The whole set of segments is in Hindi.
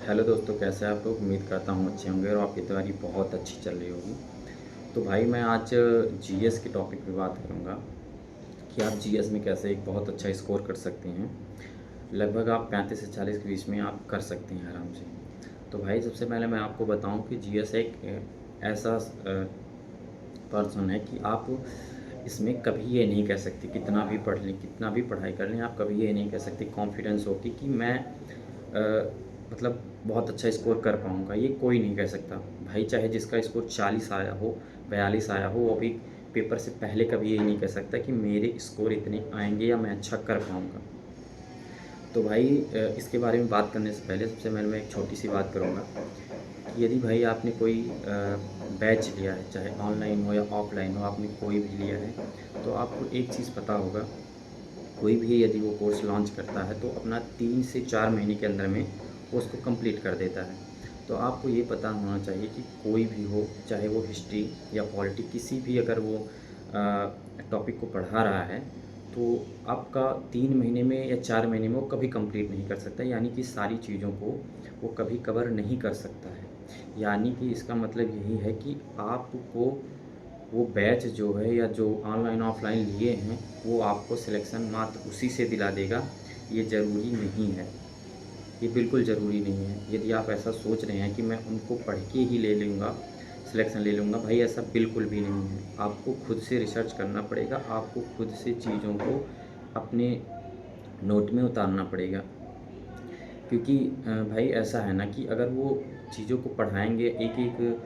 हेलो दोस्तों, कैसे हैं आप लोग। उम्मीद करता हूँ अच्छे होंगे और आपकी तैयारी बहुत अच्छी चल रही होगी। तो भाई मैं आज जीएस के टॉपिक पे बात करूँगा कि आप जीएस में कैसे एक बहुत अच्छा स्कोर कर सकते हैं। लगभग आप 35 से 40 के बीच में आप कर सकते हैं आराम से। तो भाई सबसे पहले मैं आपको बताऊँ कि जीएस एक ऐसा पर्सन है कि आप इसमें कभी ये नहीं कह सकते, कितना भी पढ़ लें, कितना भी पढ़ाई कर लें, आप कभी ये नहीं कह सकते कॉन्फिडेंस होके कि मैं मतलब बहुत अच्छा स्कोर कर पाऊँगा। ये कोई नहीं कह सकता। भाई चाहे जिसका स्कोर 40 आया हो, 42 आया हो, वो भी पेपर से पहले कभी ये नहीं कह सकता कि मेरे स्कोर इतने आएँगे या मैं अच्छा कर पाऊँगा। तो भाई इसके बारे में बात करने से पहले सबसे पहले मैं एक छोटी-सी बात करूँगा कि यदि भाई आपने कोई बैच लिया है, चाहे ऑनलाइन हो या ऑफ़लाइन हो, आपने कोई भी लिया है, तो आपको एक चीज़ पता होगा, कोई भी यदि वो कोर्स लॉन्च करता है तो अपना 3 से 4 महीने के अंदर में वो उसको कंप्लीट कर देता है। तो आपको ये पता होना चाहिए कि कोई भी हो, चाहे वो हिस्ट्री या पॉलिटी, किसी भी अगर वो टॉपिक को पढ़ा रहा है, तो आपका 3 महीने में या 4 महीने में वो कभी कंप्लीट नहीं कर सकता। यानी कि सारी चीज़ों को वो कभी कवर नहीं कर सकता है। यानी कि इसका मतलब यही है कि आपको वो बैच जो है या जो ऑनलाइन ऑफ़लाइन लिए हैं, वो आपको सिलेक्शन मात्र उसी से दिला देगा। ये ज़रूरी नहीं है, ये बिल्कुल ज़रूरी नहीं है। यदि आप ऐसा सोच रहे हैं कि मैं उनको पढ़ के ही ले लूँगा, सिलेक्शन ले लूँगा, भाई ऐसा बिल्कुल भी नहीं है। आपको खुद से रिसर्च करना पड़ेगा, आपको खुद से चीज़ों को अपने नोट में उतारना पड़ेगा। क्योंकि भाई ऐसा है ना कि अगर वो चीज़ों को पढ़ाएँगे, एक-एक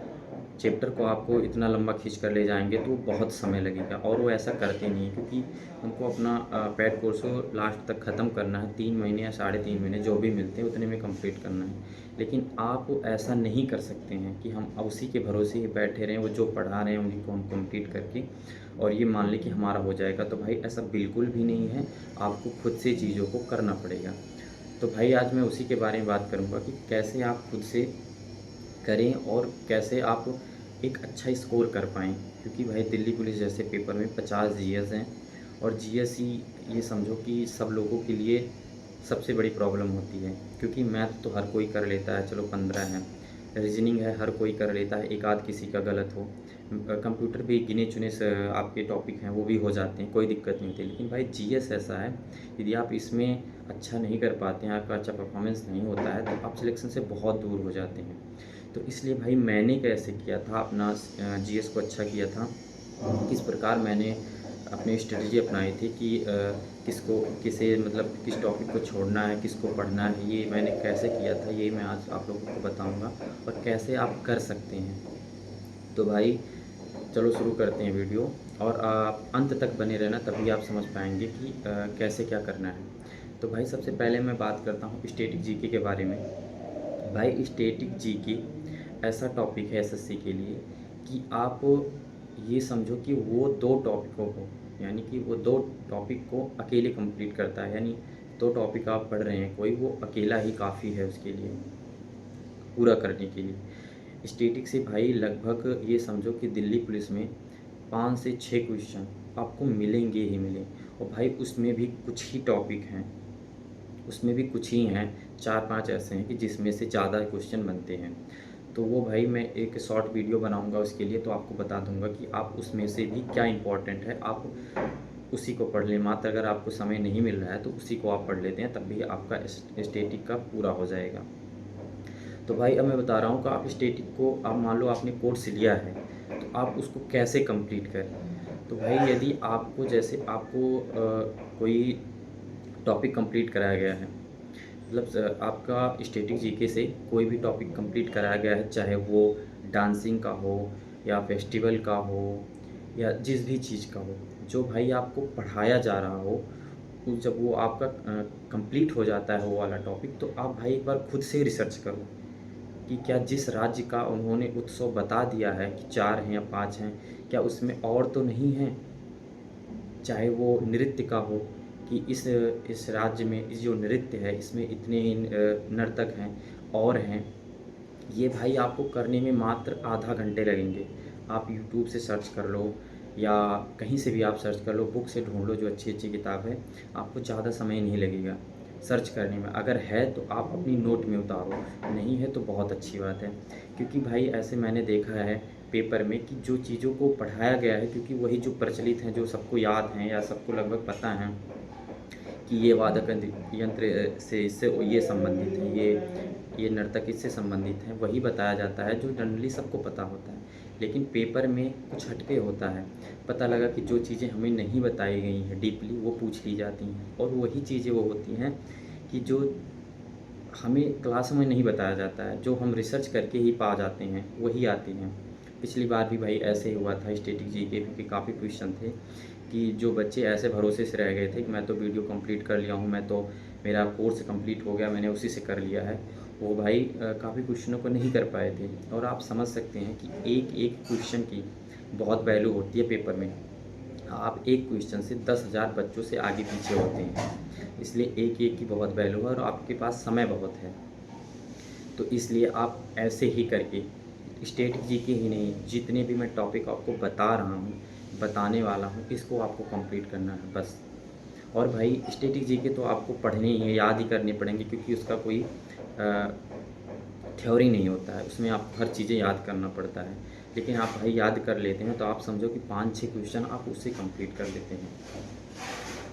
चैप्टर को आपको इतना लंबा खींच कर ले जाएँगे तो बहुत समय लगेगा, और वो ऐसा करते नहीं हैं क्योंकि उनको अपना पेड कोर्स को लास्ट तक ख़त्म करना है। 3 महीने या साढ़े 3 महीने जो भी मिलते हैं उतने में कंप्लीट करना है। लेकिन आप ऐसा नहीं कर सकते हैं कि हम अब उसी के भरोसे ही बैठे रहें, वो जो पढ़ा रहे हैं उन्हीं को हम कंप्लीट करके और ये मान लें कि हमारा हो जाएगा। तो भाई ऐसा बिल्कुल भी नहीं है, आपको खुद से चीज़ों को करना पड़ेगा। तो भाई आज मैं उसी के बारे में बात करूँगा कि कैसे आप खुद से करें और कैसे आप एक अच्छा स्कोर कर पाएँ। क्योंकि भाई दिल्ली पुलिस जैसे पेपर में 50 जीएस हैं, और जीएस ही ये समझो कि सब लोगों के लिए सबसे बड़ी प्रॉब्लम होती है। क्योंकि मैथ तो हर कोई कर लेता है, चलो 15 है। रीज़निंग है, हर कोई कर लेता है, एक आध किसी का गलत हो। कंप्यूटर भी गिने-चुने आपके टॉपिक हैं, वो भी हो जाते हैं, कोई दिक्कत नहीं होती। लेकिन भाई जीएस ऐसा है, यदि आप इसमें अच्छा नहीं कर पाते हैं, आपका अच्छा परफॉर्मेंस नहीं होता है, तो आप सिलेक्शन से बहुत दूर हो जाते हैं। तो इसलिए भाई मैंने कैसे किया था अपना जीएस को अच्छा किया था, किस प्रकार मैंने अपनी स्ट्रेटजी अपनाई थी कि किसको किसे मतलब किस टॉपिक को छोड़ना है, किसको पढ़ना है, ये मैंने कैसे किया था, ये मैं आज आप लोगों को बताऊंगा और कैसे आप कर सकते हैं। तो भाई चलो शुरू करते हैं वीडियो, और आप अंत तक बने रहना, तभी आप समझ पाएंगे कि कैसे क्या करना है। तो भाई सबसे पहले मैं बात करता हूँ स्टैटिक जीके के बारे में। भाई स्टैटिक जीके ऐसा टॉपिक है एसएससी के लिए कि आप ये समझो कि वो 2 टॉपिकों को, यानी कि वो 2 टॉपिक को अकेले कंप्लीट करता है। यानी 2 टॉपिक आप पढ़ रहे हैं कोई, वो अकेला ही काफ़ी है उसके लिए, पूरा करने के लिए। स्टैटिक से भाई लगभग ये समझो कि दिल्ली पुलिस में 5 से 6 क्वेश्चन आपको मिलेंगे ही मिलें। और भाई उसमें भी कुछ ही टॉपिक हैं, उसमें भी कुछ ही हैं, 4-5 ऐसे हैं कि जिसमें से ज़्यादा क्वेश्चन बनते हैं। तो वो भाई मैं एक शॉर्ट वीडियो बनाऊंगा उसके लिए, तो आपको बता दूंगा कि आप उसमें से भी क्या इम्पोर्टेंट है, आप उसी को पढ़ लें। मात्र अगर आपको समय नहीं मिल रहा है तो उसी को आप पढ़ लेते हैं, तब भी आपका स्टैटिक का पूरा हो जाएगा। तो भाई अब मैं बता रहा हूँ कि आप स्टैटिक को, आप मान लो आपने कोर्स लिया है, तो आप उसको कैसे कंप्लीट करें। तो भाई यदि आपको, जैसे आपको कोई टॉपिक कंप्लीट कराया गया है, मतलब आपका स्टैटिक जीके से कोई भी टॉपिक कंप्लीट कराया गया है, चाहे वो डांसिंग का हो या फेस्टिवल का हो या जिस भी चीज़ का हो, जो भाई आपको पढ़ाया जा रहा हो, जब वो आपका कंप्लीट हो जाता है वो वाला टॉपिक, तो आप भाई एक बार खुद से रिसर्च करो कि क्या जिस राज्य का उन्होंने उत्सव बता दिया है कि 4 हैं या 5 हैं, क्या उसमें और तो नहीं हैं। चाहे वो नृत्य का हो कि इस राज्य में इस जो नृत्य है इसमें इतने ही नर्तक हैं और हैं। ये भाई आपको करने में मात्र आधा घंटे लगेंगे। आप यूट्यूब से सर्च कर लो या कहीं से भी आप सर्च कर लो, बुक से ढूंढ लो जो अच्छी अच्छी किताब है, आपको ज़्यादा समय नहीं लगेगा। सर्च करने में। अगर है तो आप अपनी नोट में उतारो, नहीं है तो बहुत अच्छी बात है। क्योंकि भाई ऐसे मैंने देखा है पेपर में कि जो चीज़ों को पढ़ाया गया है, क्योंकि वही जो प्रचलित हैं, जो सबको याद हैं या सबको लगभग पता है कि ये वादक यंत्र से इससे ये संबंधित है, ये नर्तक इससे संबंधित हैं, वही बताया जाता है जो जनरली सबको पता होता है। लेकिन पेपर में कुछ हटके होता है। पता लगा कि जो चीज़ें हमें नहीं बताई गई हैं डीपली, वो पूछ ली जाती हैं, और वही चीज़ें वो होती हैं कि जो हमें क्लास में नहीं बताया जाता है, जो हम रिसर्च करके ही पा जाते हैं, वही आती हैं। पिछली बार भी भाई ऐसे ही हुआ था स्टैटिक जीके के काफ़ी क्वेश्चन थे कि जो बच्चे ऐसे भरोसे से रह गए थे कि मैं तो वीडियो कंप्लीट कर लिया हूँ, मैं तो मेरा कोर्स कंप्लीट हो गया, मैंने उसी से कर लिया है, वो भाई काफ़ी क्वेश्चनों को नहीं कर पाए थे। और आप समझ सकते हैं कि एक एक क्वेश्चन की बहुत वैल्यू होती है पेपर में। आप एक क्वेश्चन से 10,000 बच्चों से आगे पीछे होते हैं, इसलिए एक एक की बहुत वैल्यू है और आपके पास समय बहुत है। तो इसलिए आप ऐसे ही करके स्टेट जीके ही नहीं, जितने भी मैं टॉपिक आपको बता रहा हूँ, बताने वाला हूँ, इसको आपको कंप्लीट करना है बस। और भाई स्टैटिक जीके तो आपको पढ़ने ही है, याद ही करने पड़ेंगे, क्योंकि उसका कोई थ्योरी नहीं होता है, उसमें आपको हर चीज़ें याद करना पड़ता है। लेकिन आप भाई याद कर लेते हैं तो आप समझो कि 5-6 क्वेश्चन आप उससे कंप्लीट कर लेते हैं।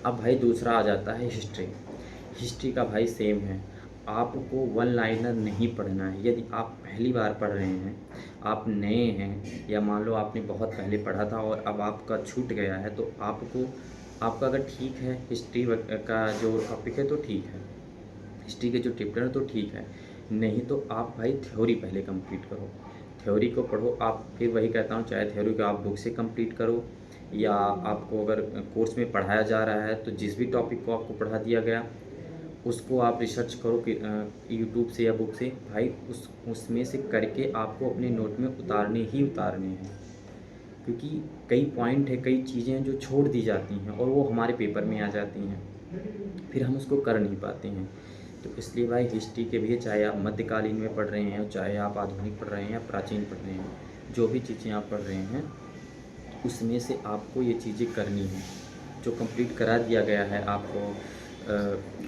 अब भाई दूसरा आ जाता है हिस्ट्री। हिस्ट्री का भाई सेम है, आपको वन लाइनर नहीं पढ़ना है। यदि आप पहली बार पढ़ रहे हैं, आप नए हैं, या मान लो आपने बहुत पहले पढ़ा था और अब आपका छूट गया है, तो आपका अगर ठीक है हिस्ट्री का जो टॉपिक है तो ठीक है, हिस्ट्री के जो चैप्टर है तो ठीक है, नहीं तो आप भाई थ्योरी पहले कंप्लीट करो, थ्योरी को पढ़ो। आप फिर वही कहता हूँ, चाहे थ्योरी को आप बुक से कंप्लीट करो, या आपको अगर कोर्स में पढ़ाया जा रहा है तो जिस भी टॉपिक को आपको पढ़ा दिया गया उसको आप रिसर्च करो कि यूट्यूब से या बुक से, भाई उसमें से करके आपको अपने नोट में उतारने ही उतारने हैं। क्योंकि कई पॉइंट है, कई चीज़ें हैं जो छोड़ दी जाती हैं और वो हमारे पेपर में आ जाती हैं, फिर हम उसको कर नहीं पाते हैं। तो इसलिए भाई हिस्ट्री के भी, चाहे आप मध्यकालीन में पढ़ रहे हैं, चाहे आप आधुनिक पढ़ रहे हैं या प्राचीन पढ़ रहे हैं, जो भी चीज़ें आप पढ़ रहे हैं उसमें से आपको ये चीज़ें करनी हैं। जो कंप्लीट करा दिया गया है आपको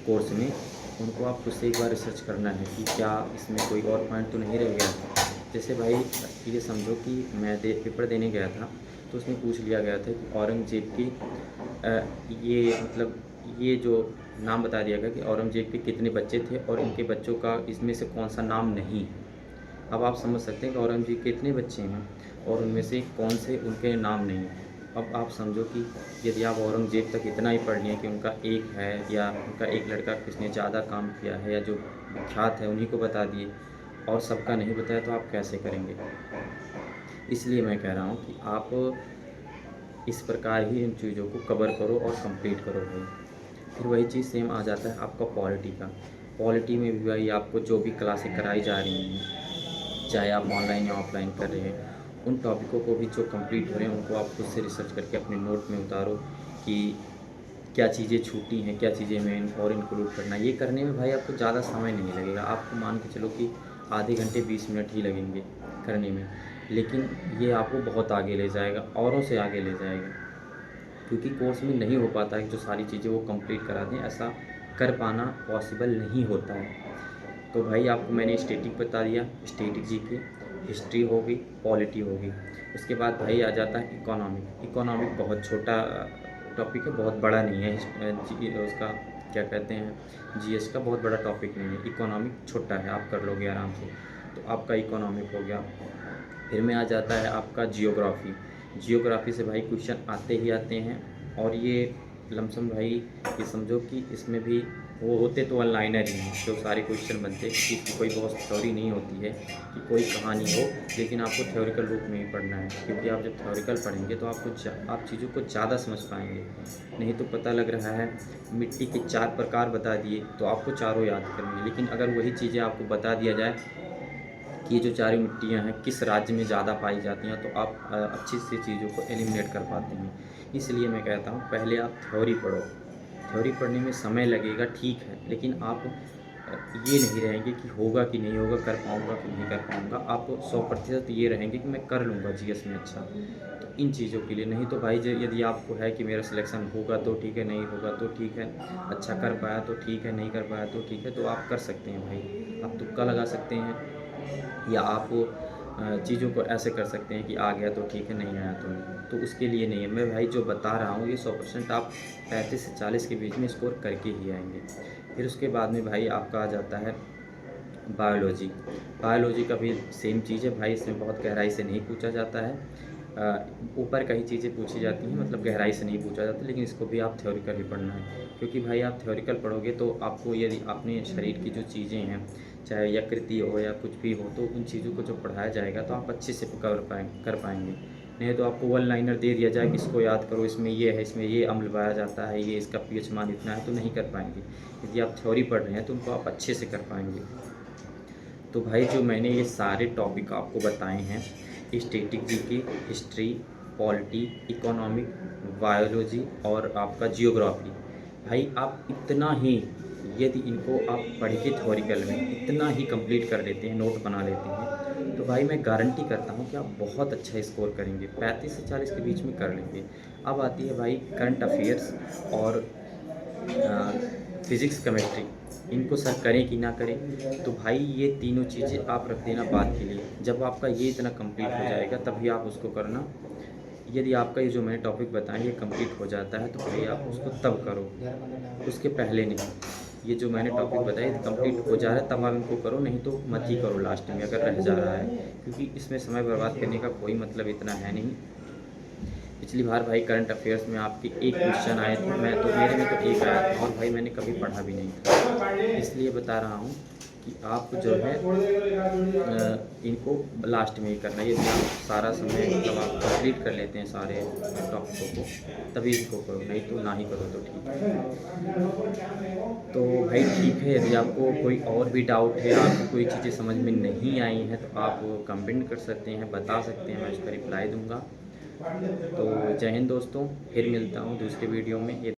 कोर्स में, उनको आप खुद से एक बार रिसर्च करना है कि क्या इसमें कोई और पॉइंट तो नहीं रह गया। जैसे भाई ये समझो कि मैं पेपर देने गया था, तो उसमें पूछ लिया गया था कि औरंगज़ेब की ये मतलब ये जो नाम बता दिया गया कि औरंगज़ेब के कितने बच्चे थे और इनके बच्चों का इसमें से कौन सा नाम नहीं है। अब आप समझ सकते हैं कि औरंगज़ेब के इतने बच्चे हैं और उनमें से कौन से उनके नाम नहीं हैं। अब आप समझो कि यदि आप औरंगज़ेब तक इतना ही पढ़ लिए कि उनका एक है या उनका एक लड़का किसने ज़्यादा काम किया है या जो विख्यात है उन्हीं को बता दिए और सबका नहीं बताया, तो आप कैसे करेंगे। इसलिए मैं कह रहा हूँ कि आप इस प्रकार ही इन चीज़ों को कवर करो और कंप्लीट करो भाई। फिर वही चीज़ सेम आ जाता है आपका पॉलिटी का। पॉलिटी में भी भाई आपको जो भी क्लासें कराई जा रही हैं, चाहे आप ऑनलाइन या ऑफलाइन कर रहे हैं, उन टॉपिकों को भी जो कंप्लीट हो रहे हैं उनको आप खुद से रिसर्च करके अपने नोट में उतारो कि क्या चीज़ें छूटी हैं, क्या चीज़ें में और इंक्लूड करना है। ये करने में भाई आपको ज़्यादा समय नहीं लगेगा, आपको मान के चलो कि आधे घंटे 20 मिनट ही लगेंगे करने में, लेकिन ये आपको बहुत आगे ले जाएगा, औरों से आगे ले जाएगा। क्योंकि कोर्स में नहीं हो पाता है कि जो सारी चीज़ें वो कंप्लीट करा दें, ऐसा कर पाना पॉसिबल नहीं होता है। तो भाई आपको मैंने स्टैटिक बता दिया, स्टैटिक जीके, हिस्ट्री हो गई, पॉलिटी हो गई। उसके बाद भाई आ जाता है इकोनॉमिक। इकोनॉमिक बहुत छोटा टॉपिक है, बहुत बड़ा नहीं है। उसका क्या कहते हैं, जीएस का बहुत बड़ा टॉपिक नहीं है। इकोनॉमिक छोटा है, आप कर लोगे आराम से। तो आपका इकोनॉमिक हो गया। फिर में आ जाता है आपका जियोग्राफी। जियोग्राफी से भाई क्वेश्चन आते ही आते हैं, और ये लमसम भाई ये समझो कि इसमें भी वो होते तो वन लाइनर ही हैं जो सारे क्वेश्चन बनते हैं, क्योंकि इसकी कोई बहुत थ्योरी नहीं होती है कि कोई कहानी हो, लेकिन आपको थ्योरिकल रूप में ही पढ़ना है। क्योंकि आप जब थ्योरिकल पढ़ेंगे तो आप चीज़ों को ज़्यादा समझ पाएंगे। नहीं तो पता लग रहा है मिट्टी के 4 प्रकार बता दिए तो आपको चारों याद करनी है, लेकिन अगर वही चीज़ें आपको बता दिया जाए कि ये जो चारों मिट्टियाँ हैं किस राज्य में ज़्यादा पाई जाती हैं, तो आप अच्छी से चीज़ों को एलिमिनेट कर पाते हैं। इसलिए मैं कहता हूँ पहले आप थ्योरी पढ़ो। थ्योरी पढ़ने में समय लगेगा ठीक है, लेकिन आप ये नहीं रहेंगे कि होगा कि नहीं होगा, कर पाऊँगा कि नहीं कर पाऊँगा। आप 100% ये रहेंगे कि मैं कर लूँगा जीएस में अच्छा। तो इन चीज़ों के लिए, नहीं तो भाई यदि आपको है कि मेरा सिलेक्शन होगा तो ठीक है, नहीं होगा तो ठीक है, अच्छा कर पाया तो ठीक है, नहीं कर पाया तो ठीक है, तो आप कर सकते हैं भाई। आप तुक्का लगा सकते हैं, या आप चीज़ों को ऐसे कर सकते हैं कि आ गया तो ठीक है, नहीं आया तो नहीं। तो उसके लिए नहीं है, मैं भाई जो बता रहा हूँ ये 100% आप 35 से 40 के बीच में स्कोर करके ही आएँगे। फिर उसके बाद में भाई आपका आ जाता है बायोलॉजी। बायोलॉजी का भी सेम चीज़ है भाई, इसमें बहुत गहराई से नहीं पूछा जाता है। ऊपर का ही चीज़ें पूछी जाती हैं, मतलब गहराई से नहीं पूछा जाता, लेकिन इसको भी आप थ्योरिकल ही पढ़ना है। क्योंकि भाई आप थ्योरिकल पढ़ोगे तो आपको, यदि अपने शरीर की जो चीज़ें हैं, चाहे यकृति हो या कुछ भी हो, तो उन चीज़ों को जो पढ़ाया जाएगा तो आप अच्छे से कर पाएँगे। नहीं तो आपको वन लाइनर दे दिया जाए कि इसको याद करो, इसमें ये है, इसमें ये अम्ल पाया जाता है, ये इसका पीएच मान इतना है, तो नहीं कर पाएँगे। यदि आप थ्योरी पढ़ रहे हैं तो उनको आप अच्छे से कर पाएँगे। तो भाई जो मैंने ये सारे टॉपिक आपको बताए हैं, static GK, history, polity, economic, biology और आपका जियोग्राफी, भाई आप इतना ही, यदि इनको आप पढ़ के थ्योरिकल में इतना ही कंप्लीट कर लेते हैं, नोट बना लेते हैं, तो भाई मैं गारंटी करता हूँ कि आप बहुत अच्छा स्कोर करेंगे, 35 से 40 के बीच में कर लेंगे। अब आती है भाई करंट अफेयर्स और फिज़िक्स, केमिस्ट्री, इनको सर करें कि ना करें? तो भाई ये तीनों चीज़ें आप रख देना बाद के लिए। जब आपका ये इतना कंप्लीट हो जाएगा तभी आप उसको करना। यदि आपका ये जो मैंने टॉपिक बताए ये कंप्लीट हो जाता है तो भाई आप उसको तब करो, उसके पहले नहीं। ये जो मैंने टॉपिक बताए कंप्लीट हो जा रहा है तब आप इनको करो, नहीं तो मत ही करो लास्ट में अगर रह जा रहा है, क्योंकि इसमें समय बर्बाद करने का कोई मतलब इतना है नहीं। पिछली बार भाई करंट अफेयर्स में आपके एक क्वेश्चन आए थे, मेरे में तो एक आया था, और भाई मैंने कभी पढ़ा भी नहीं था। इसलिए बता रहा हूँ कि आप जो है इनको लास्ट में ही करना है। यदि आप सारा समय, मतलब आप कंप्लीट कर लेते हैं सारे टॉपिकों को, तभी इसको करो, नहीं तो ना ही करो तो ठीक है। तो भाई ठीक है, यदि आपको कोई और भी डाउट है, आपको कोई चीज़ें समझ में नहीं आई हैं, तो आप कमेंट कर सकते हैं, बता सकते हैं, मैं उसका रिप्लाई दूँगा। तो जय हिंद दोस्तों, फिर मिलता हूँ दूसरे वीडियो में।